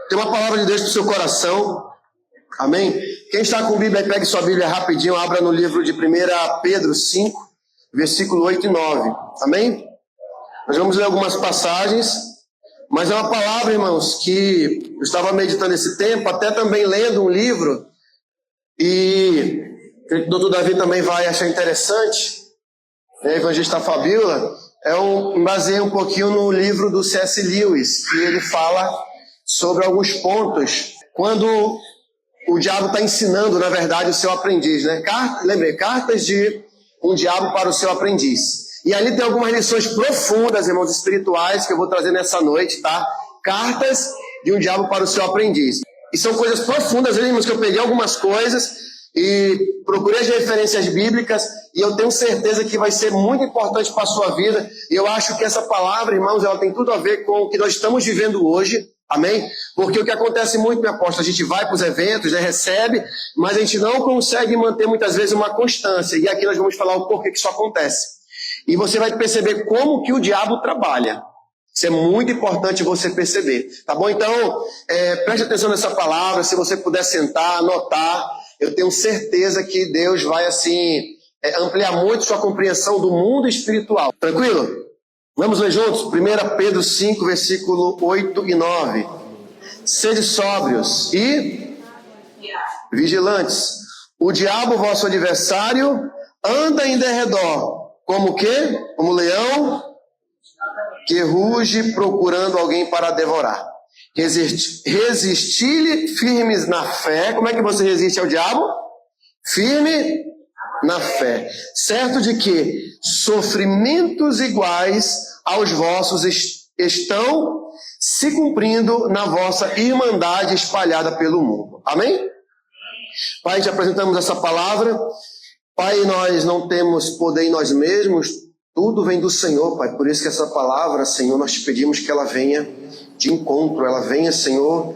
Tem uma palavra de Deus para o seu coração. Amém? Quem está com Bíblia, pegue sua Bíblia rapidinho, abra no livro de 1 Pedro 5, versículo 8 e 9. Amém? Nós vamos ler algumas passagens, mas é uma palavra, irmãos, que eu estava meditando esse tempo, até também lendo um livro, e o doutor Davi também vai achar interessante, Evangelista Fabíola, baseei um pouquinho no livro do C.S. Lewis, que ele fala sobre alguns pontos, quando o diabo está ensinando, na verdade, o seu aprendiz, né? Lembrei, cartas de um diabo para o seu aprendiz. E ali tem algumas lições profundas, irmãos, espirituais, que eu vou trazer nessa noite, tá? Cartas de um diabo para o seu aprendiz. E são coisas profundas, irmãos, que eu peguei algumas coisas e procurei as referências bíblicas, e eu tenho certeza que vai ser muito importante para a sua vida. E eu acho que essa palavra, irmãos, ela tem tudo a ver com o que nós estamos vivendo hoje. Amém? Porque o que acontece muito, meu apóstolo, a gente vai para os eventos, né, recebe, mas a gente não consegue manter muitas vezes uma constância. E aqui nós vamos falar o porquê que isso acontece. E você vai perceber como que o diabo trabalha. Isso é muito importante você perceber. Tá bom? Então, preste atenção nessa palavra. Se você puder sentar, anotar, eu tenho certeza que Deus vai, assim, ampliar muito sua compreensão do mundo espiritual. Tranquilo? Vamos ler juntos? 1 Pedro 5, versículo 8 e 9. Sede sóbrios e vigilantes. O diabo, vosso adversário, anda em derredor. Como o quê? Como leão que ruge procurando alguém para devorar. Resisti-lhe firmes na fé. Como é que você resiste ao diabo? Firme na fé. Certo de que sofrimentos iguais aos vossos estão se cumprindo na vossa irmandade espalhada pelo mundo. Amém? Pai, te apresentamos essa palavra. Pai, nós não temos poder em nós mesmos, tudo vem do Senhor, Pai. Por isso que essa palavra, Senhor, nós te pedimos que ela venha de encontro, ela venha, Senhor,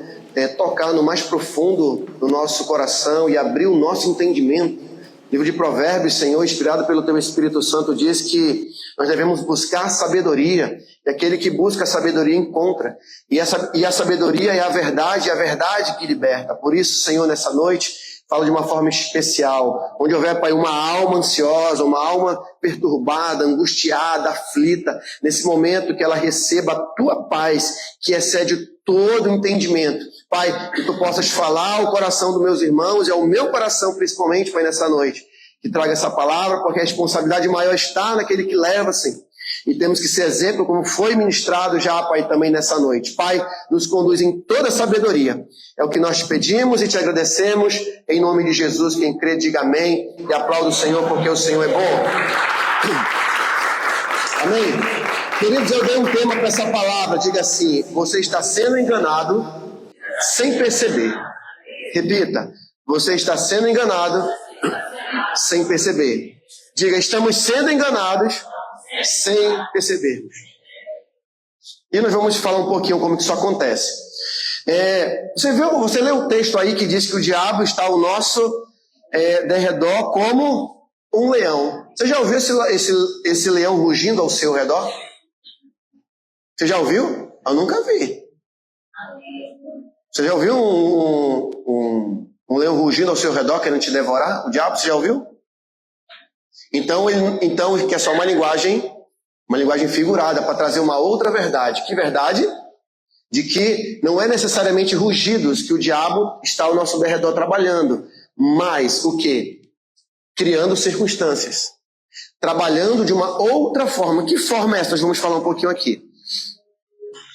tocar no mais profundo do nosso coração e abrir o nosso entendimento. O livro de Provérbios, Senhor, inspirado pelo Teu Espírito Santo, diz que nós devemos buscar sabedoria, e aquele que busca a sabedoria encontra. E a sabedoria é a verdade que liberta. Por isso, Senhor, nessa noite, falo de uma forma especial, onde houver, Pai, uma alma ansiosa, uma alma perturbada, angustiada, aflita, nesse momento que ela receba a Tua paz, que excede todo entendimento. Pai, que Tu possas falar ao coração dos meus irmãos e ao meu coração, principalmente, Pai, nessa noite, que traga essa palavra, porque a responsabilidade maior está naquele que leva, Senhor. E temos que ser exemplo, como foi ministrado já, Pai, também nessa noite. Pai, nos conduz em toda sabedoria. É o que nós te pedimos e te agradecemos. Em nome de Jesus, quem crê, diga amém. E aplauda o Senhor, porque o Senhor é bom. Amém? Queridos, eu dei um tema para essa palavra. Diga assim: você está sendo enganado sem perceber. Repita: você está sendo enganado sem perceber. Diga: estamos sendo enganados sem percebermos. E nós vamos falar um pouquinho como que isso acontece. Você leu o texto aí que diz que o diabo está ao nosso derredor como um leão. Você já ouviu esse leão rugindo ao seu redor? Você já ouviu? Eu nunca vi. Você já ouviu um leão rugindo ao seu redor querendo te devorar? O diabo, você já ouviu? Então que é só uma linguagem figurada para trazer uma outra verdade. Que verdade? De que não é necessariamente rugidos que o diabo está ao nosso derredor trabalhando, mas o quê? Criando circunstâncias. Trabalhando de uma outra forma. Que forma é essa? Nós vamos falar um pouquinho aqui.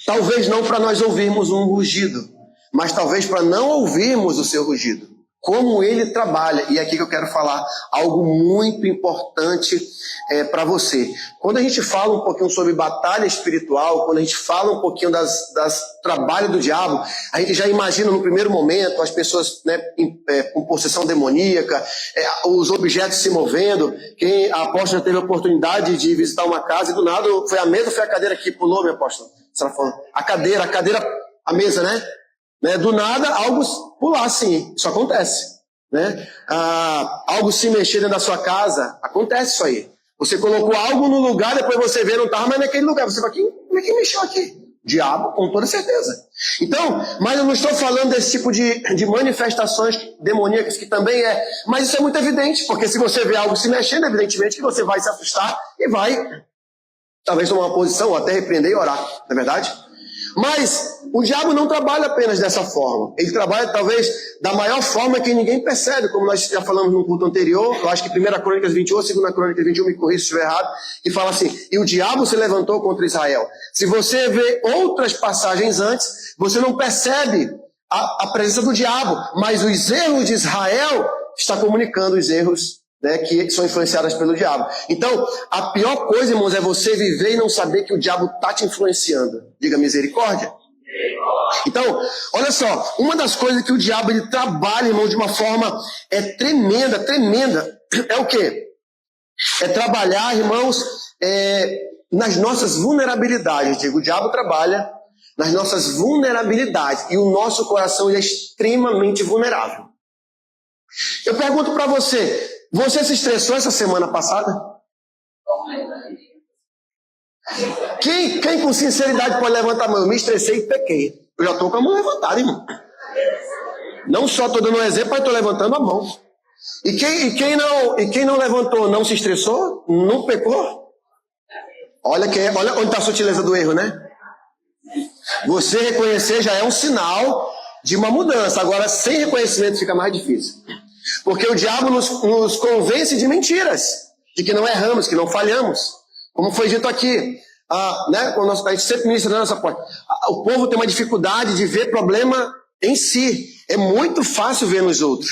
Talvez não para nós ouvirmos um rugido, mas talvez para não ouvirmos o seu rugido. Como ele trabalha. E é aqui que eu quero falar algo muito importante para você. Quando a gente fala um pouquinho sobre batalha espiritual, quando a gente fala um pouquinho das trabalhos do diabo, a gente já imagina no primeiro momento as pessoas, né, com possessão demoníaca, os objetos se movendo. Quem a apóstola teve a oportunidade de visitar uma casa e do nada foi a mesa, foi a cadeira que pulou, minha apóstola? A cadeira, a mesa, né? Do nada, algo pular assim, isso acontece. Né? Algo se mexer dentro da sua casa, acontece isso aí. Você colocou algo no lugar, depois você vê, não estava mais naquele lugar. Você fala, como é que mexeu aqui? Diabo, com toda certeza. Então, mas eu não estou falando desse tipo de manifestações demoníacas, que também é. Mas isso é muito evidente, porque se você vê algo se mexendo, evidentemente que você vai se assustar e vai, talvez, tomar uma posição, ou até repreender e orar, não é verdade? Mas o diabo não trabalha apenas dessa forma. Ele trabalha, talvez, da maior forma que ninguém percebe, como nós já falamos no culto anterior. Eu acho que 1 Crônicas 21, 2 Crônicas 21, me corrija se estiver errado, e fala assim: e o diabo se levantou contra Israel. Se você vê outras passagens antes, você não percebe a presença do diabo, mas os erros de Israel está comunicando os erros, né, que são influenciadas pelo diabo. Então, a pior coisa, irmãos, é você viver e não saber que o diabo está te influenciando. Diga misericórdia. Então, olha só, uma das coisas que o diabo ele trabalha, irmão, de uma forma tremenda, é o quê? É trabalhar, irmãos, nas nossas vulnerabilidades. Digo, o diabo trabalha nas nossas vulnerabilidades, e o nosso coração ele é extremamente vulnerável. Eu pergunto para você, você se estressou essa semana passada? Quem com sinceridade pode levantar a mão? Eu me estressei e pequei. Eu já estou com a mão levantada, irmão. Não só estou dando um exemplo, mas estou levantando a mão. E quem não levantou, não se estressou? Não pecou? Olha onde está a sutileza do erro, né? Você reconhecer já é um sinal de uma mudança. Agora, sem reconhecimento fica mais difícil. Porque o diabo nos convence de mentiras, de que não erramos, que não falhamos. Como foi dito aqui, né, a gente sempre ministra na nossa porta. O povo tem uma dificuldade de ver problema em si. É muito fácil ver nos outros.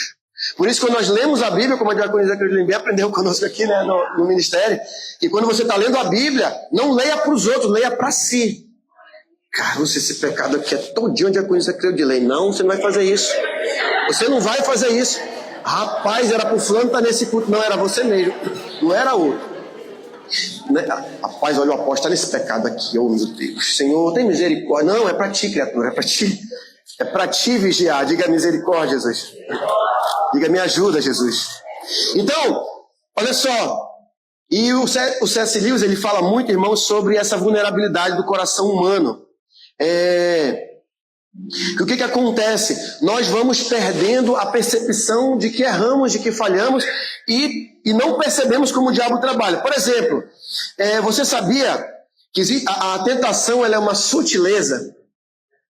Por isso, quando nós lemos a Bíblia, como a diaconisa Crisline aprendeu conosco aqui, né, no ministério, que quando você está lendo a Bíblia, não leia para os outros, leia para si. Cara, esse pecado aqui é todinho onde a diaconisa Crisline. Não, você não vai fazer isso. Você não vai fazer isso. Rapaz, era pro fulano estar nesse culto. Não, era você mesmo. Não era outro. Né? Rapaz, olha, o apóstolo está nesse pecado aqui. Oh, meu Deus. Senhor, tem misericórdia. Não, é para ti, criatura. É para ti. É para ti vigiar. Diga misericórdia, Jesus. Diga me ajuda, Jesus. Então, olha só. E o C.S. Lewis, ele fala muito, irmãos, sobre essa vulnerabilidade do coração humano. O que acontece? Nós vamos perdendo a percepção de que erramos, de que falhamos e não percebemos como o diabo trabalha. Por exemplo, você sabia que a tentação ela é uma sutileza?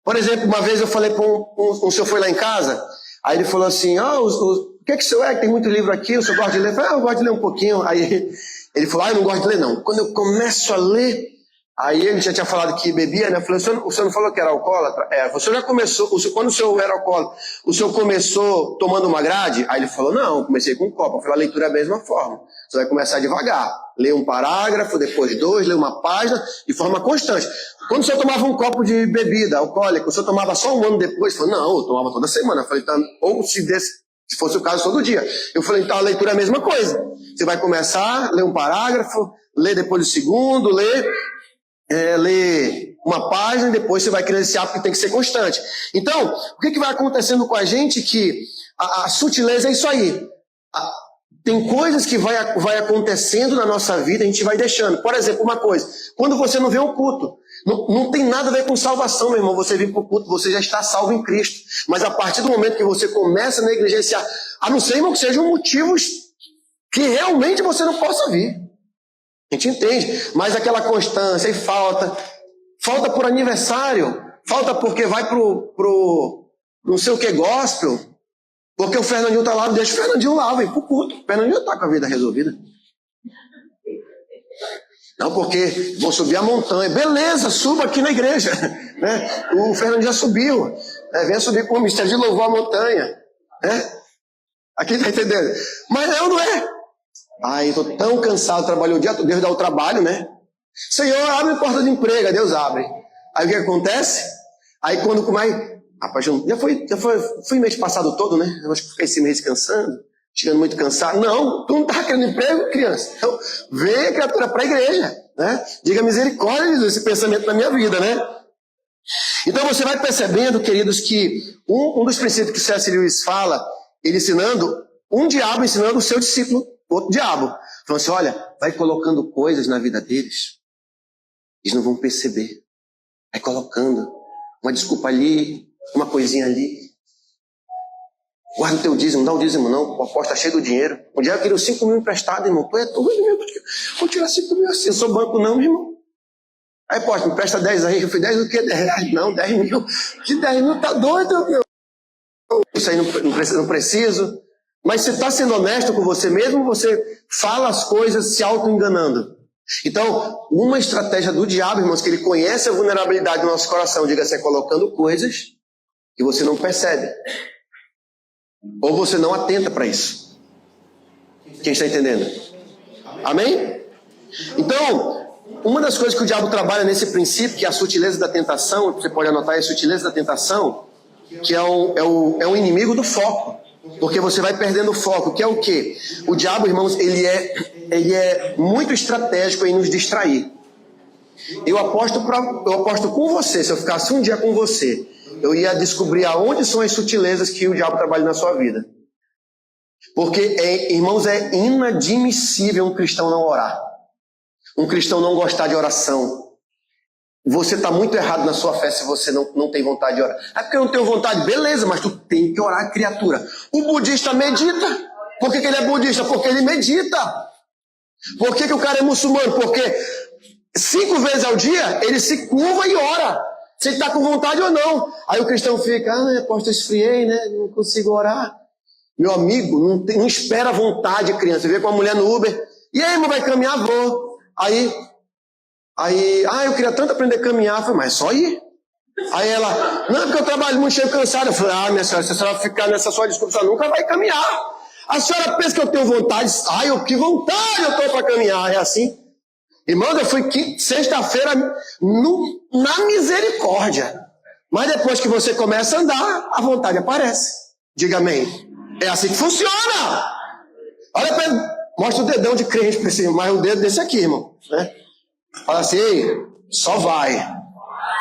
Por exemplo, uma vez eu falei para um senhor foi lá em casa, aí ele falou assim, o que o senhor é? Tem muito livro aqui, o senhor gosta de ler? Eu falei, eu gosto de ler um pouquinho. Aí ele falou, eu não gosto de ler não. Quando eu começo a ler, aí ele já tinha falado que bebia, né? Eu falei, o senhor não falou que era alcoólatra? O senhor já começou, quando o senhor era alcoólatra, o senhor começou tomando uma grade? Aí ele falou, não, comecei com um copo. Eu falei, a leitura é a mesma forma. Você vai começar devagar. Lê um parágrafo, depois 2, lê uma página, de forma constante. Quando o senhor tomava um copo de bebida alcoólica, o senhor tomava só um ano depois? Eu falei, não, eu tomava toda semana. Eu falei, então, ou se fosse o caso, todo dia. Eu falei, então a leitura é a mesma coisa. Você vai começar, lê um parágrafo, lê depois o segundo, lê uma página e depois você vai criando esse hábito que tem que ser constante. Então, o que vai acontecendo com a gente que a sutileza é isso aí. Tem coisas que vai acontecendo na nossa vida, a gente vai deixando. Por exemplo, uma coisa, quando você não vê um culto, não tem nada a ver com salvação, meu irmão. Você vir para o culto, você já está salvo em Cristo. Mas a partir do momento que você começa a negligenciar, a não ser, irmão, que sejam motivos que realmente você não possa vir. A gente entende, mas aquela constância e falta por aniversário, falta porque vai pro não sei o que gospel, porque o Fernandinho tá lá, deixa o Fernandinho lá, vem pro culto. O Fernandinho tá com a vida resolvida. Não, porque vou subir a montanha. Beleza, suba aqui na igreja. Né? O Fernandinho já subiu. Venha subir com o mistério de louvor a montanha. Né? Aqui tá entendendo? Mas não é. Ai, estou tão cansado, trabalhei o dia todo, Deus dá o trabalho, né? Senhor, abre a porta de emprego, Deus abre. Aí o que acontece? Aí quando mais... Rapaz, foi mês passado todo, né? Eu acho que fiquei esse mês descansando, chegando muito cansado. Não, tu não tá querendo emprego, criança. Então, vem, criatura, para a igreja, né? Diga misericórdia, Jesus, esse pensamento na minha vida, né? Então você vai percebendo, queridos, que um dos princípios que o C.S. Lewis fala, ele ensinando, um diabo ensinando o seu discípulo, outro diabo. Falando assim, olha, vai colocando coisas na vida deles, eles não vão perceber. Vai colocando uma desculpa ali, uma coisinha ali. Guarda o teu dízimo, não dá o dízimo não, o apóstolo está cheio do dinheiro. Um dia eu queria 5 mil emprestado, irmão. Tu é doido, meu? Vou tirar 5 mil assim, eu sou banco não, meu irmão. Aí, apóstolo, me presta 10 aí. Eu falei, 10 do quê? 10 reais? Não, 10 mil. De 10 mil tá doido, meu. Isso aí não preciso. Mas se está sendo honesto com você mesmo, você fala as coisas se auto-enganando. Então, uma estratégia do diabo, irmãos, que ele conhece a vulnerabilidade do nosso coração, diga-se, é colocando coisas que você não percebe. Ou você não atenta para isso. Quem está entendendo? Amém? Então, uma das coisas que o diabo trabalha nesse princípio, que é a sutileza da tentação, você pode anotar aí a sutileza da tentação, que é o inimigo do foco. Porque você vai perdendo o foco, que é o quê? O diabo, irmãos, ele é muito estratégico em nos distrair. Eu aposto com você, se eu ficasse um dia com você, eu ia descobrir aonde são as sutilezas que o diabo trabalha na sua vida. Porque, irmãos, é inadmissível um cristão não orar. Um cristão não gostar de oração. Você está muito errado na sua fé se você não tem vontade de orar. É porque eu não tenho vontade, beleza, mas tu tem que orar, criatura. O budista medita. Por que ele é budista? Porque ele medita. Por que o cara é muçulmano? Porque 5 vezes ao dia ele se curva e ora. Se ele está com vontade ou não. Aí o cristão fica, apóstolo, esfriei, né? Não consigo orar. Meu amigo, não espera a vontade, criança. Você vê com a mulher no Uber. E aí, irmão, vai caminhar? Vou. Aí, eu queria tanto aprender a caminhar. Eu falei, mas é só ir. Aí ela, não, porque eu trabalho muito cheio, cansado. Eu falei, minha senhora, se a senhora ficar nessa sua desculpa, você nunca vai caminhar. A senhora pensa que eu tenho vontade? Que vontade eu tenho para caminhar. É assim. Irmãos, eu fui sexta-feira na misericórdia. Mas depois que você começa a andar, a vontade aparece. Diga amém. É assim que funciona. Olha para ele, mostra o dedão de crente para esse, mas o dedo desse aqui, irmão. Né? Fala assim, ei, só vai.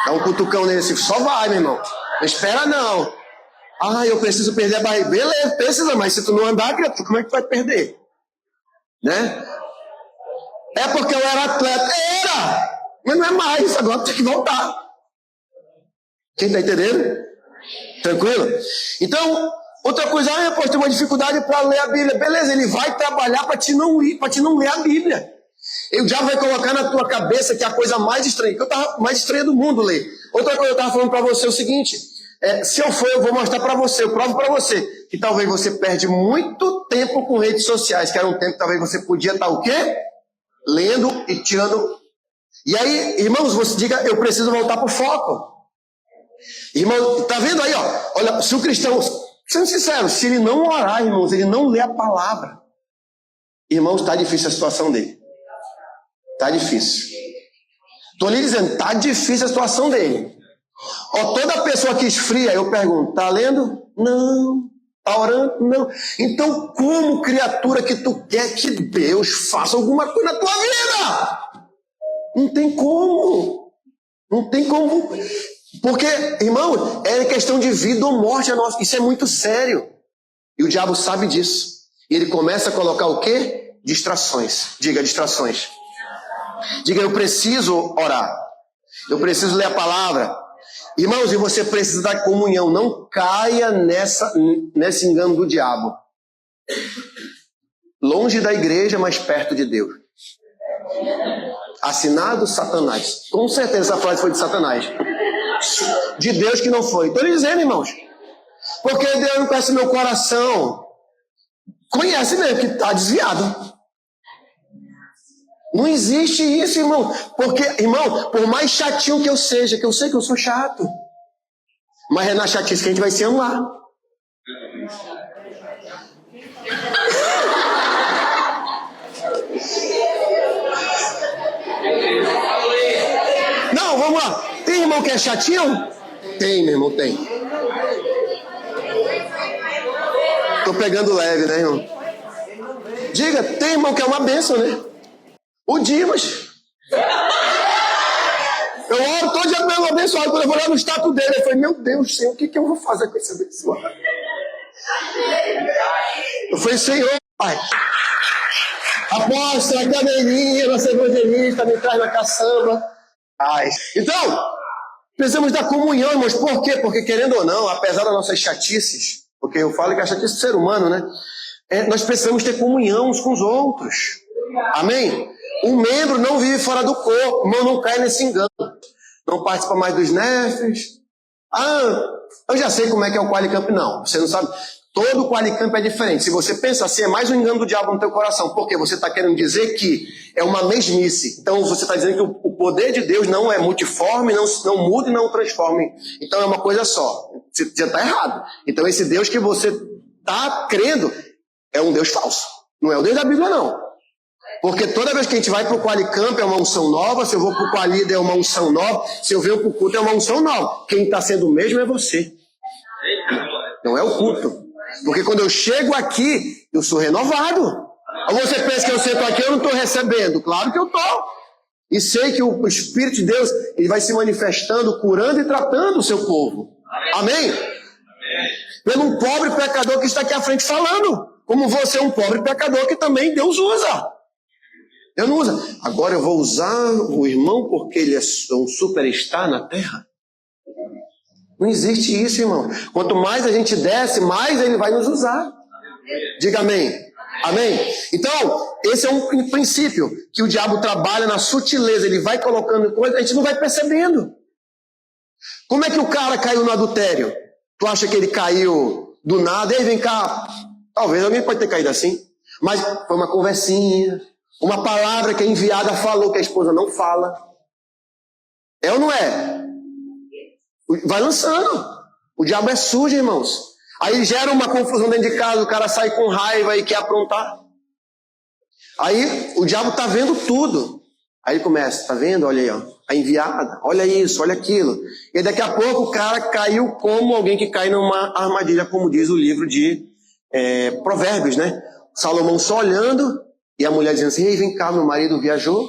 Dá um cutucão nele assim, só vai, meu irmão. Não espera não. Eu preciso perder a barriga. Beleza, precisa, mas se tu não andar, criatura, como é que tu vai perder? Né? É porque eu era atleta. Era! Mas não é mais, agora tem que voltar. Quem está entendendo? Tranquilo? Então, outra coisa, tem uma dificuldade para ler a Bíblia. Beleza, ele vai trabalhar para te não ler a Bíblia. E o diabo vai colocar na tua cabeça que é a coisa mais estranha, que eu tava mais estranha do mundo ler. Outra coisa, eu estava falando para você o seguinte, se eu for, eu vou mostrar para você, eu provo para você, que talvez você perde muito tempo com redes sociais, que era um tempo que talvez você podia estar o quê? Lendo e tirando. E aí, irmãos, você diga, eu preciso voltar para o foco. Irmão, tá vendo aí, ó? Olha, se o cristão, sendo sincero, se ele não orar, irmãos, ele não lê a palavra, irmãos, está difícil a situação dele. Está difícil. Estou lhe dizendo, está difícil a situação dele. Toda pessoa que esfria, eu pergunto, está lendo? Não. Está orando? Não. Então, como criatura que tu quer que Deus faça alguma coisa na tua vida? Não tem como. Não tem como. Porque, irmão, é questão de vida ou morte. Isso é muito sério. E o diabo sabe disso. E ele começa a colocar o quê? Distrações. Diga, distrações. Diga, eu preciso orar. Eu preciso ler a palavra. Irmãos, e você precisa da comunhão. Não caia nesse engano do diabo. Longe da igreja, mas perto de Deus. Assinado Satanás. Com certeza essa frase foi de Satanás. De Deus que não foi. Estou lhe dizendo, irmãos. Porque Deus não conhece meu coração. Conhece mesmo que está desviado. Não existe isso, irmão. Porque, irmão, por mais chatinho que eu seja, que eu sei que eu sou chato, mas é na chatice que a gente vai se amar. Não, vamos lá. Tem irmão que é chatinho? Tem, meu irmão, tem. Tô pegando leve, né, irmão? Diga, tem irmão que é uma bênção, né? O Dimas. Eu oro todo dia pelo abençoado. Quando eu vou lá no status dele, eu falei, meu Deus, Senhor, o que eu vou fazer com esse abençoado? Eu falei, Senhor, Pai, apóstolo, a cadeirinha, nossa evangelista, me traz na caçamba. Então, Precisamos da comunhão, irmãos. Por quê? Porque, querendo ou não, apesar das nossas chatices, porque eu falo que a chatice do ser humano, né? Nós precisamos ter comunhão uns com os outros. Amém? Um membro não vive fora do corpo. Irmão, não cai nesse engano. Não participa mais dos nefes. Eu já sei como é que é o Qualicamp. Não, você não sabe. Todo Qualicamp é diferente. Se você pensa assim, é mais um engano do diabo no teu coração. Porque você está querendo dizer que é uma mesmice. Então você está dizendo que o poder de Deus não é multiforme, não muda e não transforma. Então é uma coisa só. Você já está errado. Então esse Deus que você está crendo é um Deus falso. Não é o Deus da Bíblia, não. Porque toda vez que a gente vai para o Qualicamp é uma unção nova, se eu vou para o Qualida é uma unção nova, se eu venho para o culto é uma unção nova. Quem está sendo o mesmo é você. Não é o culto. Porque quando eu chego aqui, eu sou renovado. Ou você pensa que eu sento aqui e eu não estou recebendo? Claro que eu estou. E sei que o Espírito de Deus ele vai se manifestando, curando e tratando o seu povo. Amém? Pelo um pobre pecador que está aqui à frente falando. Como você é um pobre pecador que também Deus usa. Eu não uso. Agora eu vou usar o irmão porque ele é um superstar na terra? Não existe isso, irmão. Quanto mais a gente desce, mais ele vai nos usar. Diga amém. Amém? Então, esse é um princípio que o diabo trabalha na sutileza. Ele vai colocando coisas, a gente não vai percebendo. Como é que o cara caiu no adultério? Tu acha que ele caiu do nada? Ei, vem cá. Talvez alguém pode ter caído assim. Mas foi uma conversinha. Uma palavra que a enviada falou que a esposa não fala. É ou não é? Vai lançando. O diabo é sujo, irmãos. Aí gera uma confusão dentro de casa, o cara sai com raiva e quer aprontar. Aí o diabo tá vendo tudo. Aí ele começa, tá vendo? Olha aí, ó, a enviada, olha isso, olha aquilo. E daqui a pouco o cara caiu como alguém que cai numa armadilha, como diz o livro de Provérbios, né? Salomão só olhando e a mulher dizendo assim, ei, vem cá, meu marido viajou,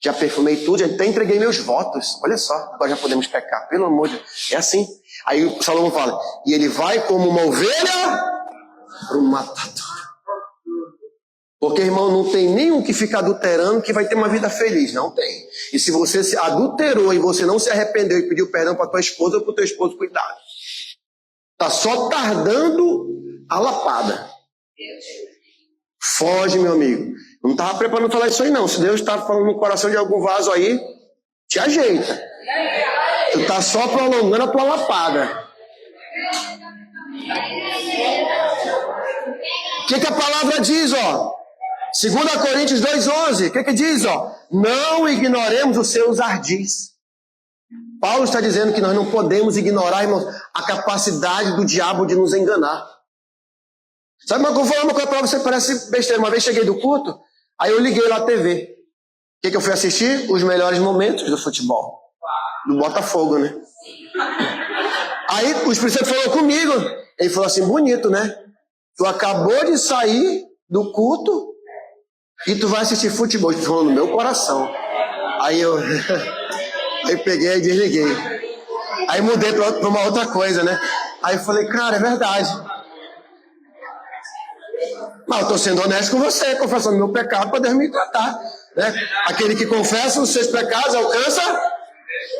já perfumei tudo, já até entreguei meus votos. Olha só, agora já podemos pecar, pelo amor de Deus. É assim. Aí o Salomão fala, e ele vai como uma ovelha para o matador. Porque, irmão, não tem nenhum que fica adulterando que vai ter uma vida feliz. Não tem. E se você se adulterou e você não se arrependeu e pediu perdão para tua esposa ou para o teu esposo, cuidado. Está só tardando a lapada. Foge, meu amigo. Não estava preparando para falar isso aí, não. Se Deus está falando no coração de algum vaso aí, te ajeita. Tu está só prolongando a tua lapada. O que a palavra diz, ó? 2 Coríntios 2,11. O que diz, ó? Não ignoremos os seus ardis. Paulo está dizendo que nós não podemos ignorar, irmãos, a capacidade do diabo de nos enganar. Sabe, mas eu vou falar uma coisa para você, parece besteira. Uma vez cheguei do culto, aí eu liguei lá a TV. O que eu fui assistir? Os melhores momentos do futebol. Do Botafogo, né? Aí o Espírito Santo falou comigo. Ele falou assim, bonito, né? Tu acabou de sair do culto e tu vai assistir futebol. Ele falou no meu coração. Aí eu peguei e desliguei. Aí mudei para uma outra coisa, né? Aí eu falei, cara, é verdade. Mas eu estou sendo honesto com você, confessando meu pecado para Deus me tratar. Né? Aquele que confessa os seus pecados alcança,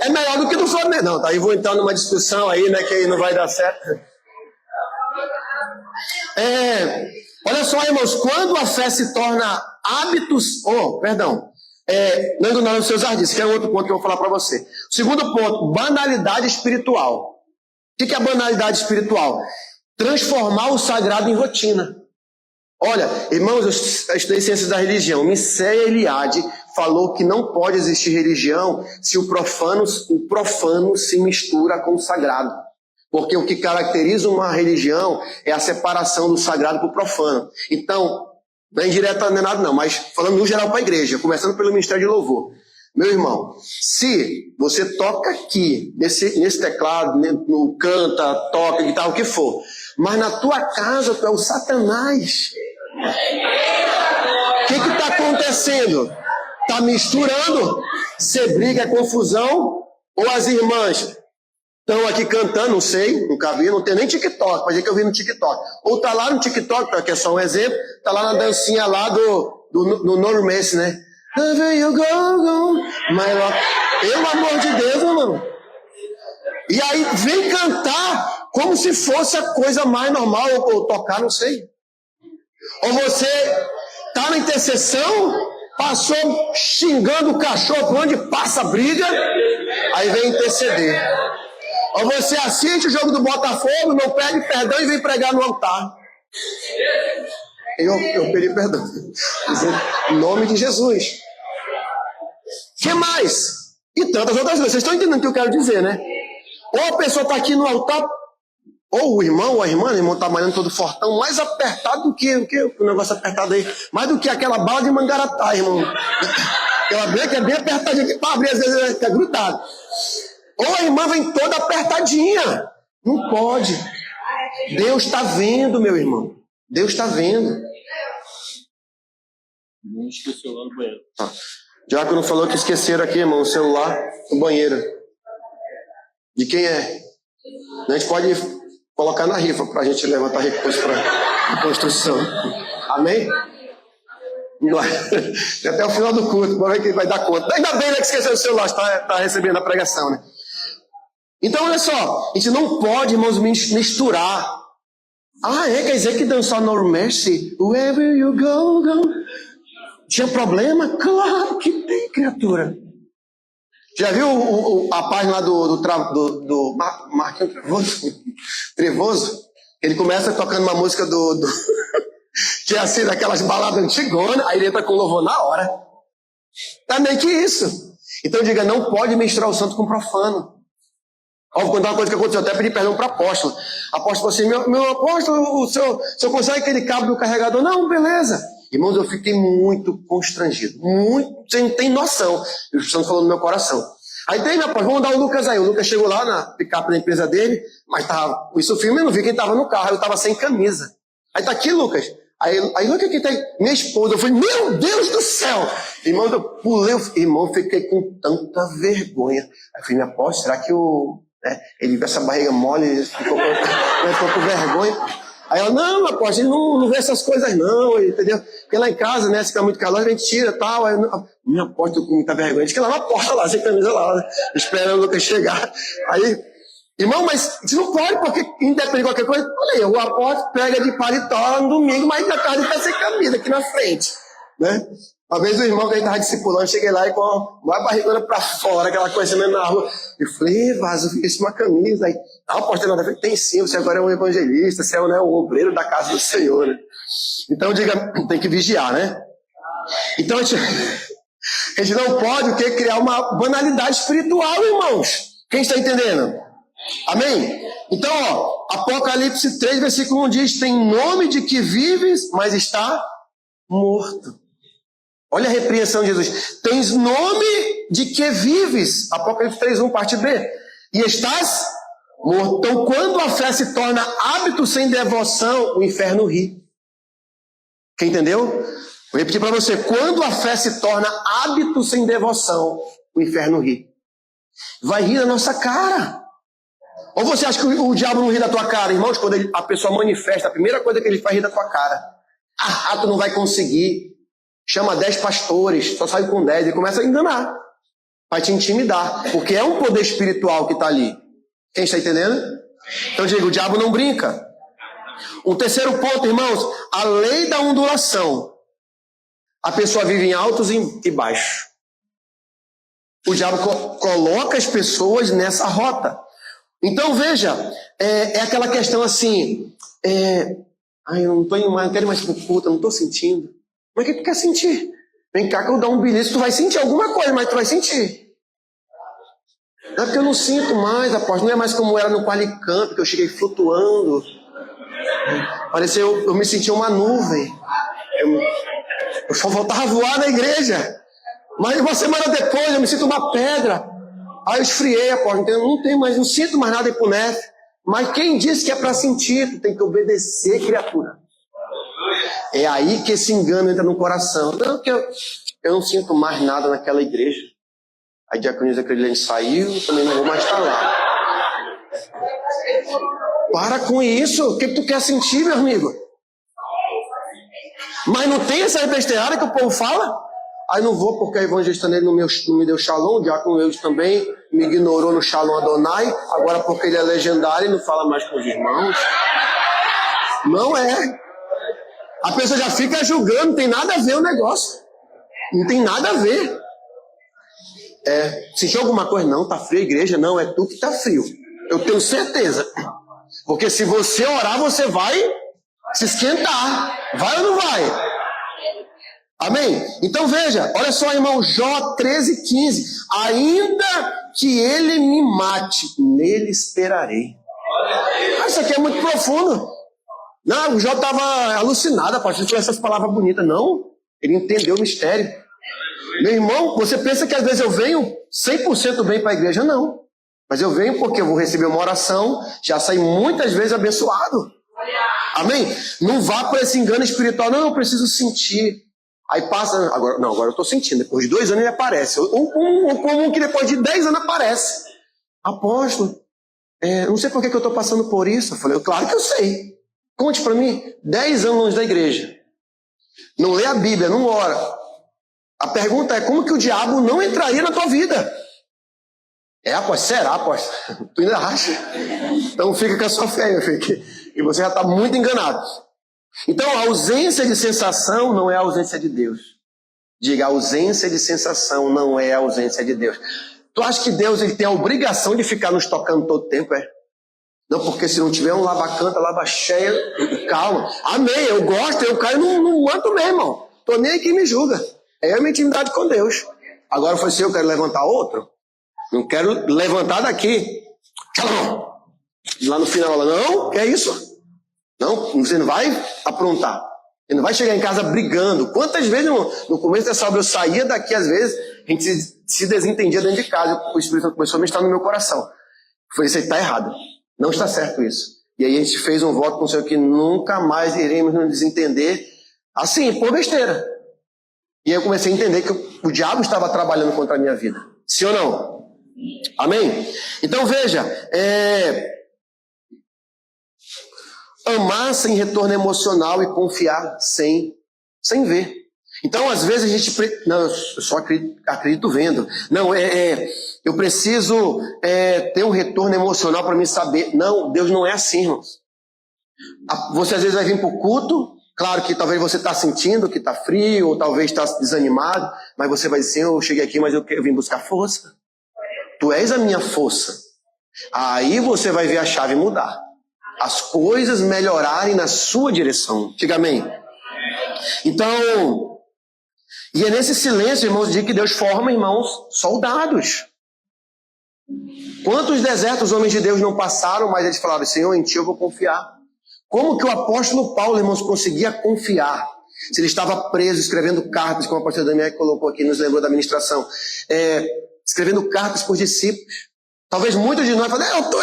é melhor do que do Flamengo. Não, tá? Aí vou entrar numa discussão aí, né, que aí não vai dar certo. Olha só, irmãos, quando a fé se torna hábitos, não ignorando os seus ardis, que é outro ponto que eu vou falar para você. Segundo ponto, banalidade espiritual. O que é a banalidade espiritual? Transformar o sagrado em rotina. Olha, irmãos, eu estudei ciências da religião. Mircea Eliade falou que não pode existir religião se o profano se mistura com o sagrado. Porque o que caracteriza uma religião é a separação do sagrado para o profano. Então, não é indireta, não é nada não, mas falando no geral para a igreja, começando pelo Ministério de Louvor. Meu irmão, se você toca aqui, nesse teclado, no canta, toca, guitarra, o que for, mas na tua casa tu é o Satanás. O que está acontecendo? Está misturando. Você briga, é confusão, ou as irmãs estão aqui cantando, não sei, nunca vi, não tem nem TikTok, pode dizer que eu vi no TikTok. Ou tá lá no TikTok, que é só um exemplo, tá lá na dancinha lá do Nordeste, né? Wherever you go, my love. Pelo amor de Deus, irmão. E aí vem cantar como se fosse a coisa mais normal, ou tocar, não sei. Ou você tá na intercessão, passou xingando o cachorro por onde passa a briga, aí vem interceder. Ou você assiste o jogo do Botafogo, não pede perdão e vem pregar no altar. Eu pedi perdão. Em nome de Jesus. O que mais? E tantas outras coisas. Vocês estão entendendo o que eu quero dizer, né? Ou a pessoa está aqui no altar, ou o irmão ou a irmão está malhando todo fortão, mais apertado do que o negócio apertado aí. Mais do que aquela bala de mangaratá, irmão. Aquela breca é bem apertadinha, que para abrir às vezes é grudado. Ou a irmã vem toda apertadinha. Não pode. Deus está vendo, meu irmão. Deus está vendo. Não esqueci o celular no banheiro. Diácono falou que esqueceram aqui, irmão, o celular no banheiro. De quem é? A gente pode colocar na rifa para a gente levantar recursos para a construção. Amém? Até o final do culto, para ver quem vai dar conta. Ainda bem, né, que esqueceu o celular, está recebendo a pregação, né? Então, olha só, a gente não pode, irmãos, misturar. Quer dizer que dançar No Mercy, wherever you go, go. Tinha problema? Claro que tem, criatura. Já viu a página lá do Marquinhos Trevoso? Ele começa tocando uma música que é assim, daquelas baladas antigonas, aí ele entra com louvor na hora. É meio que isso. Então diga, não pode misturar o santo com o profano. Vou contar uma coisa que aconteceu, até pedi perdão para o apóstolo. Apóstolo assim, meu apóstolo, o senhor consegue aquele cabo do carregador? Não, beleza. Irmãos, eu fiquei muito constrangido. Muito, você não tem noção. E o Espírito Santo falou no meu coração. Aí tem, meu apóstolo, vamos dar o Lucas aí. O Lucas chegou lá na picape da empresa dele, mas tava, isso filme eu não vi quem estava no carro, eu estava sem camisa. Aí tá aqui, Lucas. Aí Lucas, quem tá aí? Minha esposa. Eu falei, meu Deus do céu! Irmão, eu pulei, irmão, fiquei com tanta vergonha. Aí eu falei, meu apóstolo, será que ele viu essa barriga mole, ele ficou com vergonha? Aí ela, não, apóstolo, ele não vê essas coisas não, entendeu? Porque lá em casa, né, se fica muito calor, a gente tira e tal. Aí, minha apóstolo com muita vergonha, diz que ela na porta lá, sem camisa lá, esperando o Lucas chegar. Aí, irmão, mas você não pode, porque independente de qualquer coisa, olha aí, o apóstolo pega de paletó no domingo, mas na tarde ele tá sem camisa aqui na frente, né? Uma vez o irmão que a gente estava discipulando, cheguei lá e com uma barrigona para fora, aquela coisa mesmo na rua. Eu falei, vaso, eu fiz uma camisa. Aí, apóstolo, nada, tem sim, você agora é um evangelista, você é um obreiro da casa do Senhor. Né? Então, diga, tem que vigiar, né? Então, a gente não pode criar uma banalidade espiritual, irmãos. Quem está entendendo? Amém? Então, Apocalipse 3, versículo 1 diz, tem nome de que vives, mas está morto. Olha a repreensão de Jesus. Tens nome de que vives. Apocalipse 3:1, parte B. E estás morto. Então, quando a fé se torna hábito sem devoção, o inferno ri. Quem entendeu? Vou repetir para você. Quando a fé se torna hábito sem devoção, o inferno ri. Vai rir na nossa cara. Ou você acha que o diabo não ri da tua cara? Irmãos, quando a pessoa manifesta, a primeira coisa que ele faz é rir da tua cara. Tu não vai conseguir. Chama 10 pastores, só sai com 10 e começa a enganar. Vai te intimidar. Porque é um poder espiritual que está ali. Quem está entendendo? Então digo, o diabo não brinca. Um terceiro ponto, irmãos, a lei da ondulação. A pessoa vive em altos e baixos. O diabo coloca as pessoas nessa rota. Então veja, é aquela questão assim, eu não tô indo mais, não quero ir mais pro culto, eu não estou sentindo. Mas o que tu quer sentir? Vem cá que eu dou um bilhete, tu vai sentir alguma coisa, mas tu vai sentir. Não é porque eu não sinto mais, apóstolo, não é mais como era no Qualicamp, que eu cheguei flutuando. Pareceu, eu me sentia uma nuvem. Eu só voltava a voar na igreja. Mas uma semana depois eu me sinto uma pedra. Aí eu esfriei, apóstolo, não sinto mais nada pro NEF. Mas quem disse que é para sentir? Tu tem que obedecer, criatura. É aí que esse engano entra no coração. Não, porque eu não sinto mais nada naquela igreja. A diaconisa Credilene saiu, também não vou mais estar lá. Para com isso. O que tu quer sentir, meu amigo? Mas não tem essa besteirada que o povo fala? Aí não vou porque a evangelista nele não me deu shalom, o diácono Eudes também me ignorou no shalom Adonai, agora porque ele é legendário e não fala mais com os irmãos. Não é. A pessoa já fica julgando, não tem nada a ver o negócio. Não tem nada a ver. Sentiu alguma coisa? Não, tá frio a igreja? Não, é tu que tá frio. Eu tenho certeza. Porque se você orar, você vai se esquentar. Vai ou não vai? Amém? Então veja, olha só, irmão, Jó 13:15. Ainda que ele me mate, nele esperarei. Isso aqui é muito profundo. Não, o Jó estava alucinado, a partir de essas palavras bonitas. Não, ele entendeu o mistério. Meu irmão, você pensa que às vezes eu venho 100% bem para a igreja? Não. Mas eu venho porque eu vou receber uma oração, já saí muitas vezes abençoado. Amém? Não vá para esse engano espiritual. Não, eu preciso sentir. Aí passa, agora eu estou sentindo. Depois de 2 anos ele aparece. Um que depois de 10 anos aparece. Apóstolo, não sei por que eu estou passando por isso. Eu falei, claro que eu sei. Conte para mim. 10 anos longe da igreja. Não lê a Bíblia, não ora. A pergunta é, como que o diabo não entraria na tua vida? Apóstolo, será, apóstolo? Tu ainda acha? Então fica com a sua fé, meu filho. E você já está muito enganado. Então, a ausência de sensação não é a ausência de Deus. Diga, a ausência de sensação não é a ausência de Deus. Tu acha que Deus ele tem a obrigação de ficar nos tocando todo o tempo? Não, porque se não tiver um lava-canta, lava-cheia, calma. Amém, eu gosto, eu caio no manto mesmo, irmão. Tô nem aí que me julga. É a minha intimidade com Deus. Agora foi assim, eu quero levantar outro? Não quero levantar daqui. Lá no final, ela, não, que é isso? Não, você não vai aprontar. Você não vai chegar em casa brigando. Quantas vezes, irmão, no começo dessa obra eu saía daqui, às vezes, a gente se desentendia dentro de casa. O Espírito Santo começou a mexer no meu coração. Eu falei, isso aí está errado. Não está certo isso. E aí a gente fez um voto com o Senhor que nunca mais iremos nos desentender assim, por besteira. E aí eu comecei a entender que o diabo estava trabalhando contra a minha vida. Sim ou não? Amém? Então veja, amar sem retorno emocional e confiar sem ver. Então, às vezes, a gente... Não, eu só acredito vendo. Não, eu preciso ter um retorno emocional para me saber. Não, Deus não é assim, irmãos. Você, às vezes, vai vir para o culto. Claro que talvez você está sentindo que está frio, ou talvez está desanimado. Mas você vai dizer, eu cheguei aqui, mas eu vim buscar força. Tu és a minha força. Aí você vai ver a chave mudar. As coisas melhorarem na sua direção. Diga amém. Então, e é nesse silêncio, irmãos, de que Deus forma, irmãos, soldados. Quantos desertos os homens de Deus não passaram, mas eles falaram, Senhor, em ti eu vou confiar. Como que o apóstolo Paulo, irmãos, conseguia confiar? Se ele estava preso, escrevendo cartas, como o apóstolo Daniel colocou aqui, nos lembrou da ministração, escrevendo cartas por discípulos. Talvez muitos de nós falem, eu estou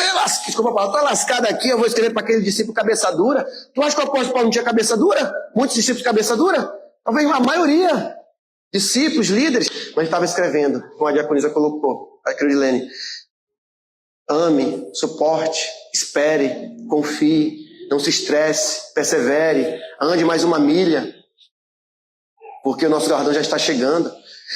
lascado aqui, eu vou escrever para aquele discípulo cabeça dura. Tu acha que o apóstolo Paulo não tinha cabeça dura? Muitos discípulos cabeça dura? Talvez a maioria. Discípulos, líderes. Mas estava escrevendo, como a diaconisa colocou, a Crilene. Ame, suporte, espere, confie, não se estresse, persevere, ande mais uma milha. Porque o nosso galardão já está chegando.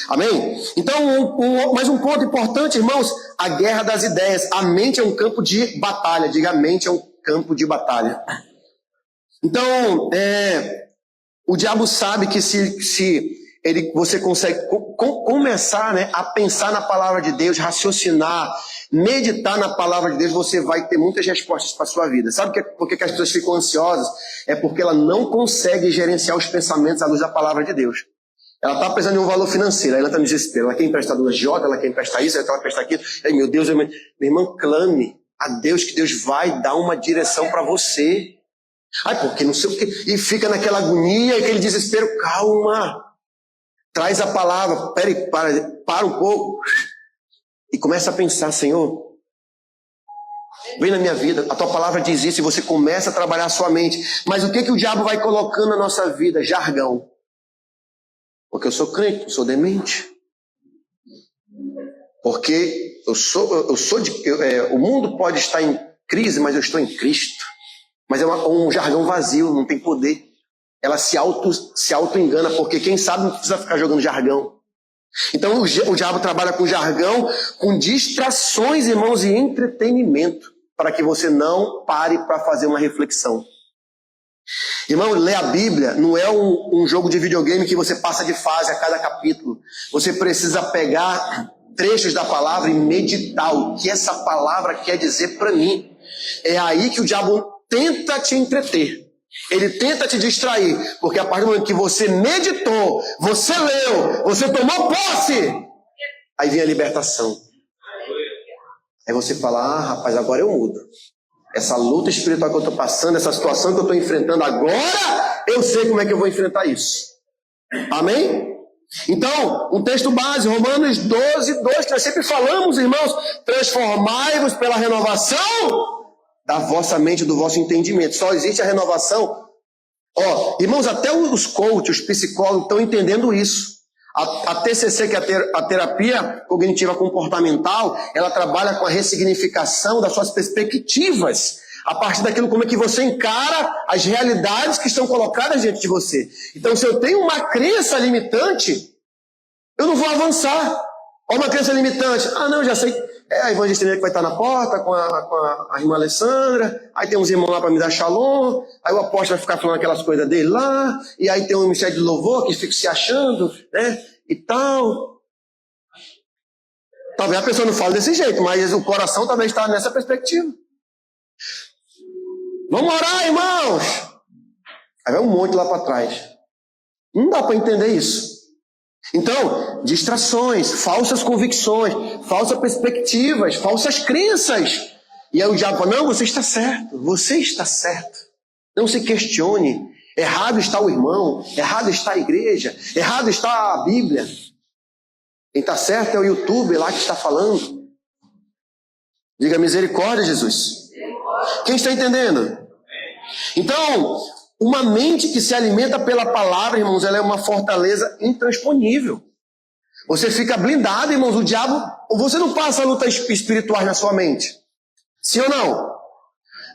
Amém? Então, mais um ponto importante, irmãos, a guerra das ideias. A mente é um campo de batalha. Diga, a mente é um campo de batalha. Então, o diabo sabe que se você consegue começar, né, a pensar na palavra de Deus, raciocinar, meditar na palavra de Deus, você vai ter muitas respostas para a sua vida. Sabe por que as pessoas ficam ansiosas? É porque ela não consegue gerenciar os pensamentos à luz da palavra de Deus. Ela está precisando de um valor financeiro, aí ela está no desespero. Ela quer emprestar do agiota, ela quer emprestar isso, ela quer emprestar aquilo. Aí, meu Deus, meu irmão, clame a Deus que Deus vai dar uma direção para você. Ai, porque não sei o quê. E fica naquela agonia, aquele desespero. Calma. Traz a palavra. Para um pouco. E começa a pensar, Senhor, vem na minha vida. A tua palavra diz isso e você começa a trabalhar a sua mente. Mas o que o diabo vai colocando na nossa vida? Jargão. Porque eu sou crente, eu sou demente. Porque o mundo pode estar em crise, mas eu estou em Cristo. Mas é um jargão vazio, não tem poder. Ela se auto-engana, porque quem sabe não precisa ficar jogando jargão. Então o diabo trabalha com jargão, com distrações, irmãos, e entretenimento, para que você não pare para fazer uma reflexão. Irmão, ler a Bíblia não é um jogo de videogame que você passa de fase a cada capítulo. Você precisa pegar trechos da palavra e meditar o que essa palavra quer dizer para mim. É aí que o diabo tenta te entreter. Ele tenta te distrair, porque a partir do momento que você meditou, você leu, você tomou posse, aí vem a libertação. Aí você fala, rapaz, agora eu mudo. Essa luta espiritual que eu estou passando, essa situação que eu estou enfrentando agora, eu sei como é que eu vou enfrentar isso. Amém? Então, um texto base, Romanos 12, 2, que nós sempre falamos, irmãos, transformai-vos pela renovação da vossa mente, do vosso entendimento. Só existe a renovação. Irmãos, até os coaches, os psicólogos estão entendendo isso. A TCC, que é a terapia cognitiva comportamental, ela trabalha com a ressignificação das suas perspectivas, a partir daquilo como é que você encara as realidades que estão colocadas diante de você. Então, se eu tenho uma crença limitante, eu não vou avançar. Uma crença limitante, não, já sei, a evangelista que vai estar na porta com a irmã Alessandra, aí tem uns irmãos lá para me dar shalom, aí o apóstolo vai ficar falando aquelas coisas dele lá, e aí tem um ministério de louvor que fica se achando, né, e tal. Talvez a pessoa não fale desse jeito, mas o coração talvez está nessa perspectiva. Vamos orar, irmãos! Aí vai um monte lá para trás. Não dá para entender isso. Então, distrações, falsas convicções, falsas perspectivas, falsas crenças. E aí o diabo fala, não, você está certo. Não se questione. Errado está o irmão, errado está a igreja, errado está a Bíblia. Quem está certo é o YouTube lá que está falando. Diga misericórdia, Jesus. Quem está entendendo? Então, uma mente que se alimenta pela palavra, irmãos, ela é uma fortaleza intransponível. Você fica blindado, irmãos, o diabo... Você não passa lutas espirituais na sua mente. Sim ou não?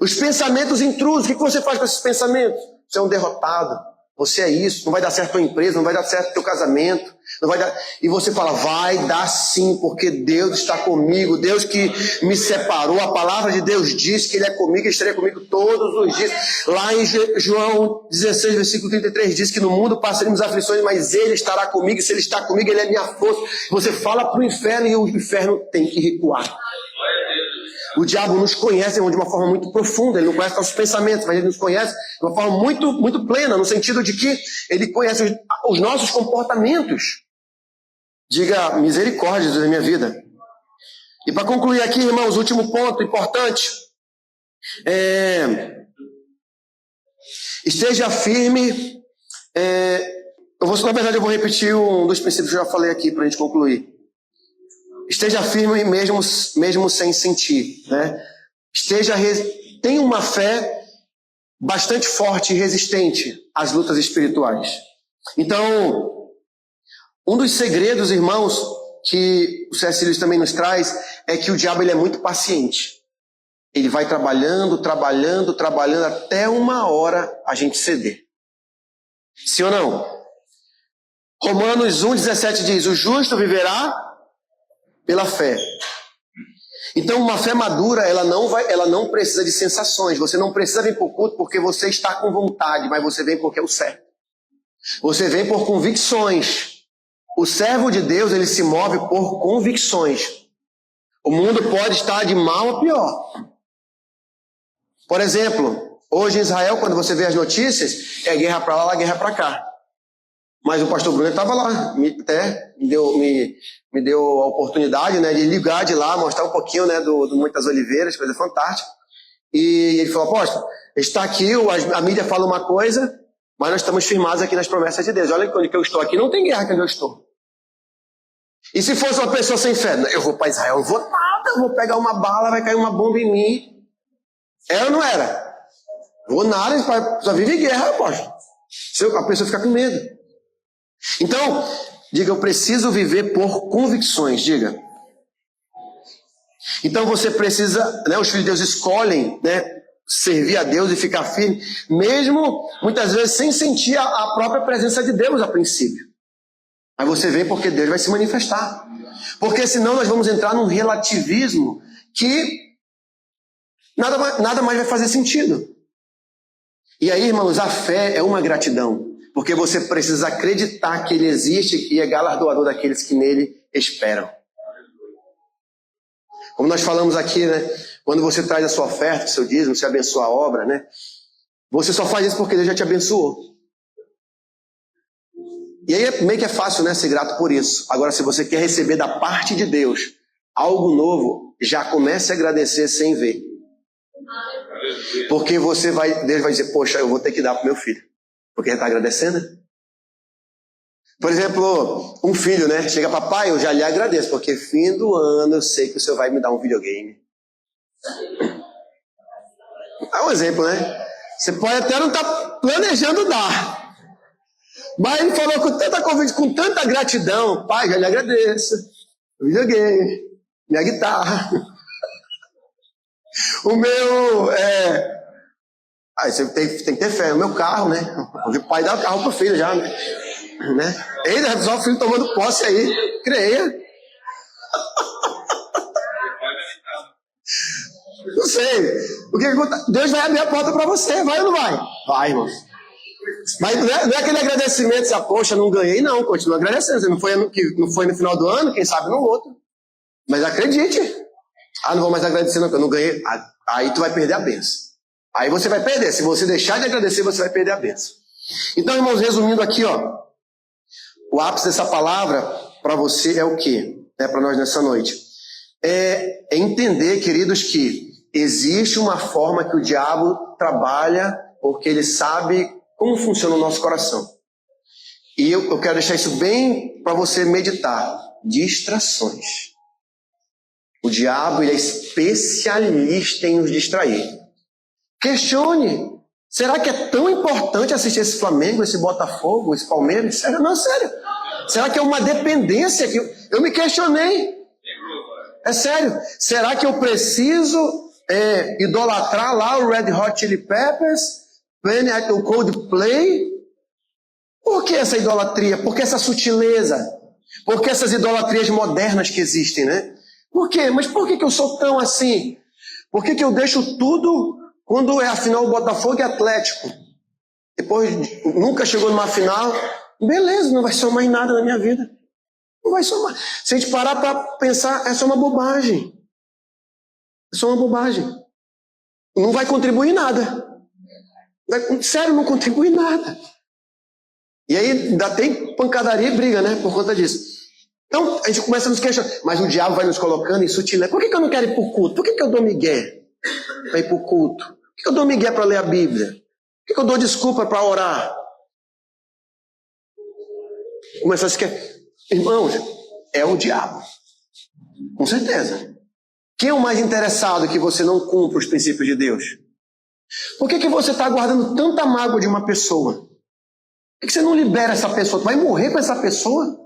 Os pensamentos intrusos, o que você faz com esses pensamentos? Você é um derrotado. Você é isso, não vai dar certo a tua empresa, não vai dar certo o teu casamento, não vai dar... E você fala, vai dar sim, porque Deus está comigo, Deus que me separou, a palavra de Deus diz que Ele é comigo e estaria comigo todos os dias. Lá em João 16, versículo 33, diz que no mundo passaremos aflições, mas Ele estará comigo, e se Ele está comigo, Ele é minha força. Você fala para o inferno e o inferno tem que recuar. O diabo nos conhece de uma forma muito profunda, ele não conhece nossos pensamentos, mas ele nos conhece de uma forma muito, muito plena, no sentido de que ele conhece os nossos comportamentos. Diga misericórdia da minha vida. E para concluir aqui, irmãos, último ponto importante. Esteja firme. Na verdade, eu vou repetir um dos princípios que eu já falei aqui para a gente concluir. Esteja firme mesmo sem sentir, né? Tenha uma fé bastante forte e resistente às lutas espirituais. Então, um dos segredos, irmãos, que o C.S. Lewis também nos traz, é que o diabo ele é muito paciente. Ele vai trabalhando, até uma hora a gente ceder. Sim ou não? Romanos 1,17 diz, o justo viverá pela fé. Então, uma fé madura, ela não precisa de sensações. Você não precisa vir para o culto porque você está com vontade, mas você vem porque é o certo. Você vem por convicções. O servo de Deus, ele se move por convicções. O mundo pode estar de mal a pior. Por exemplo, hoje em Israel, quando você vê as notícias, é guerra para lá, guerra para cá. Mas o pastor Bruno estava lá, me deu a oportunidade, né, de ligar de lá, mostrar um pouquinho, né, do Monte das Oliveiras, coisa fantástica. E ele falou, apóstolo, está aqui, a mídia fala uma coisa, mas nós estamos firmados aqui nas promessas de Deus. Olha onde que eu estou aqui, não tem guerra aqui onde eu estou. E se fosse uma pessoa sem fé? Eu vou para Israel, eu vou nada, eu vou pegar uma bala, vai cair uma bomba em mim. Era ou não era? Vou nada, só vive guerra, apóstolo. A pessoa fica com medo. Então, diga, eu preciso viver por convicções, diga. Então você precisa, né, os filhos de Deus escolhem, né, servir a Deus e ficar firme, mesmo muitas vezes sem sentir a própria presença de Deus a princípio. Mas você vem porque Deus vai se manifestar. Porque senão nós vamos entrar num relativismo que nada mais vai fazer sentido. E aí, irmãos, a fé é uma gratidão. Porque você precisa acreditar que Ele existe e é galardoador daqueles que nele esperam. Como nós falamos aqui, né? Quando você traz a sua oferta, o seu dízimo, você abençoa a obra, né? Você só faz isso porque Deus já te abençoou. E aí meio que é fácil, né? Ser grato por isso. Agora, se você quer receber da parte de Deus algo novo, já comece a agradecer sem ver. Porque Deus vai dizer, poxa, eu vou ter que dar para o meu filho. Porque ele está agradecendo. Por exemplo, um filho, né? Chega, papai, eu já lhe agradeço, porque fim do ano eu sei que o senhor vai me dar um videogame. É um exemplo, né? Você pode até não estar planejando dar. Mas ele falou com tanta convite, com tanta gratidão, pai, já lhe agradeço. O videogame, minha guitarra. O meu... Aí você tem que ter fé. O meu carro, né? O pai dá o carro pro filho já, né? Eita, só o filho tomando posse aí. Creia. Não sei. O que acontece? Deus vai abrir a porta para você. Vai ou não vai? Vai, irmão. Mas não é aquele agradecimento, se poxa, não ganhei, não. Continua agradecendo. Você não foi no final do ano, quem sabe no outro. Mas acredite. Não vou mais agradecer, não, porque eu não ganhei. Aí tu vai perder a bênção. Aí você vai perder. Se você deixar de agradecer, você vai perder a bênção. Então, irmãos, resumindo aqui, ó. O ápice dessa palavra para você é o quê? Para nós nessa noite. É entender, queridos, que existe uma forma que o diabo trabalha porque ele sabe como funciona o nosso coração. E eu quero deixar isso bem para você meditar. Distrações. O diabo ele é especialista em nos distrair. Questione. Será que é tão importante assistir esse Flamengo, esse Botafogo, esse Palmeiras? Sério? Não, sério. Será que é uma dependência? Eu me questionei. É sério. Será que eu preciso idolatrar lá o Red Hot Chili Peppers, o Coldplay? Por que essa idolatria? Por que essa sutileza? Por que essas idolatrias modernas que existem, né? Por quê? Mas por que eu sou tão assim? Por que eu deixo tudo quando é a final Botafogo e Atlético? Depois nunca chegou numa final, beleza, não vai somar em nada na minha vida. Não vai somar. Se a gente parar para pensar, é só uma bobagem. É só uma bobagem. Não vai contribuir em nada. Sério, não contribui em nada. E aí ainda tem pancadaria e briga, né? Por conta disso. Então a gente começa a nos questionar. Mas o diabo vai nos colocando em sutileza. Por que eu não quero ir para o culto? Por que eu dou migué para ir para o culto? Por que eu dou migué para ler a Bíblia? Por que eu dou desculpa para orar? Começar a se questionar. Irmãos, é o diabo. Com certeza. Quem é o mais interessado que você não cumpra os princípios de Deus? Por que você está guardando tanta mágoa de uma pessoa? Por que você não libera essa pessoa? Tu vai morrer com essa pessoa?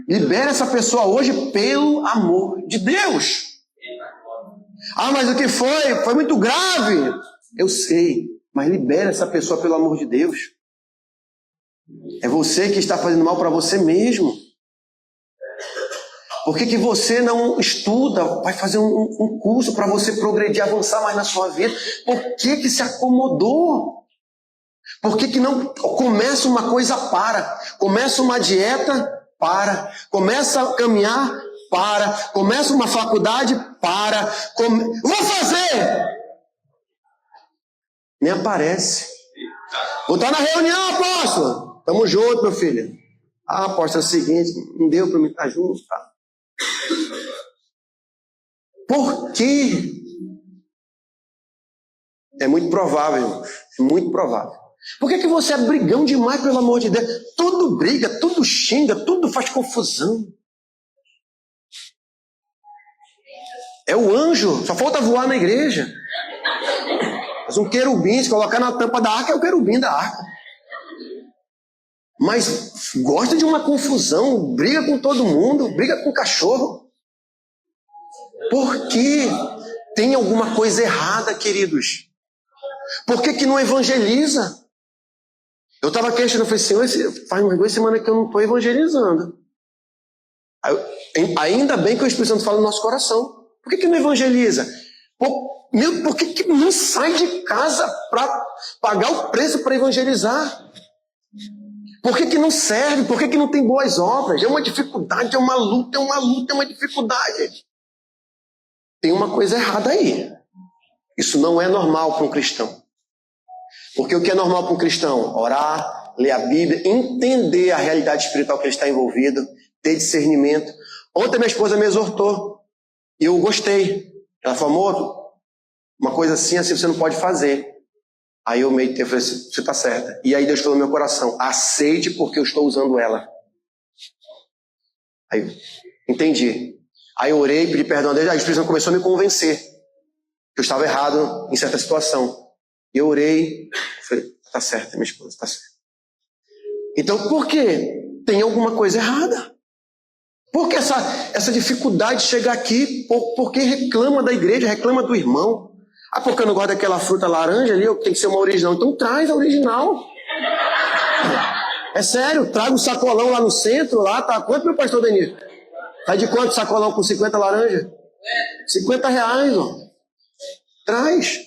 Libera essa pessoa hoje pelo amor de Deus. Mas o que foi? Foi muito grave. Eu sei, mas libera essa pessoa pelo amor de Deus. É você que está fazendo mal para você mesmo. Por que você não estuda, vai fazer um curso para você progredir, avançar mais na sua vida? Por que se acomodou? Por que não começa uma coisa, para? Começa uma dieta, para. Começa a caminhar, para. Começa uma faculdade, para. Vou fazer! Nem aparece. Vou estar na reunião, apóstolo. Tamo junto, meu filho. Apóstolo, é o seguinte, não deu para me estar junto, tá? Por quê? É muito provável, irmãos. É muito provável. Por que você é brigão demais, pelo amor de Deus? Tudo briga, tudo xinga, tudo faz confusão. É o anjo, só falta voar na igreja. Mas um querubim, se colocar na tampa da arca, é o querubim da arca. Mas gosta de uma confusão, briga com todo mundo, briga com o cachorro. Por quê? Tem alguma coisa errada, queridos. Por que não evangeliza? Eu estava questionando, eu falei, Senhor, faz umas 2 semanas que eu não estou evangelizando. Ainda bem que o Espírito Santo fala no nosso coração. Por que não evangeliza? Por que não sai de casa para pagar o preço para evangelizar? Por que não serve? Por que não tem boas obras? É uma dificuldade, é uma luta, é uma dificuldade. Tem uma coisa errada aí. Isso não é normal para um cristão. Porque o que é normal para um cristão? Orar, ler a Bíblia, entender a realidade espiritual que ele está envolvido, ter discernimento. Ontem minha esposa me exortou e eu gostei. Ela falou, amor, uma coisa assim você não pode fazer. Aí eu meditei e falei assim, você está certa. E aí Deus falou no meu coração, aceite porque eu estou usando ela. Aí entendi. Aí eu orei, pedi perdão a Deus, aí o Espírito Santo começou a me convencer que eu estava errado em certa situação. E eu orei, falei, está certa, minha esposa, está certa. Então por quê? Tem alguma coisa errada. Por que essa dificuldade de chegar aqui? Porque reclama da igreja, reclama do irmão. Ah, porque eu não gosto daquela fruta laranja ali, tem que ser uma original. Então traz a original. É sério, traga um sacolão lá no centro, lá, tá? Quanto, meu pastor Denise? Tá de quanto sacolão com 50 laranja? R$50, ó. Traz.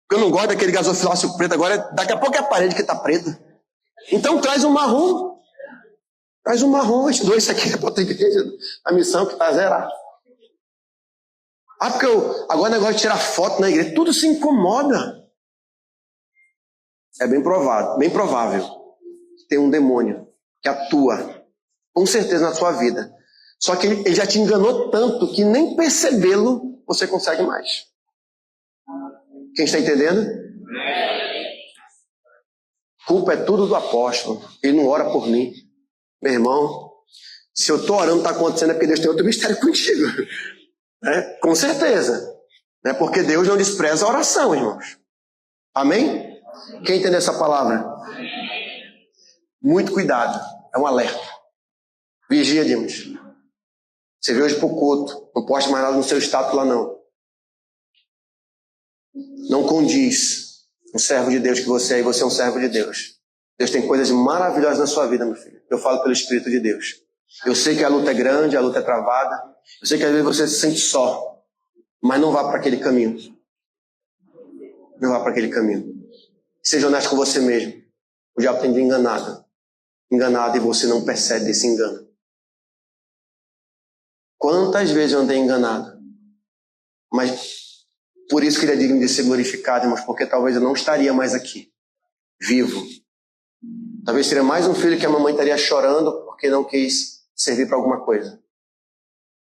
Porque eu não gosto daquele gasofiláceo preto agora, daqui a pouco é a parede que tá preta. Então traz um marrom. Traz um marrom, a gente doa isso aqui para outra igreja, a missão que está zerada. Ah, porque agora o negócio de tirar foto na igreja, tudo se incomoda. É bem provável que tem um demônio que atua, com certeza, na sua vida. Só que ele já te enganou tanto que nem percebê-lo você consegue mais. Quem está entendendo? Culpa é tudo do apóstolo. Ele não ora por mim. Meu irmão, se eu estou orando, está acontecendo é porque Deus tem outro mistério contigo. Com certeza. Porque Deus não despreza a oração, irmãos. Amém? Quem entende essa palavra? Muito cuidado. É um alerta. Vigia, Dimos. Você veio hoje pro culto. Não poste mais nada no seu status lá, não. Não condiz um servo de Deus que você é, e você é um servo de Deus. Deus tem coisas maravilhosas na sua vida, meu filho. Eu falo pelo Espírito de Deus. Eu sei que a luta é grande, a luta é travada. Eu sei que às vezes você se sente só. Mas não vá para aquele caminho. Não vá para aquele caminho. Seja honesto com você mesmo. O diabo tem enganado. Enganado e você não percebe esse engano. Quantas vezes eu andei enganado? Mas por isso que ele é digno de ser glorificado, irmãos. Porque talvez eu não estaria mais aqui. Vivo. Talvez seria mais um filho que a mamãe estaria chorando porque não quis servir para alguma coisa.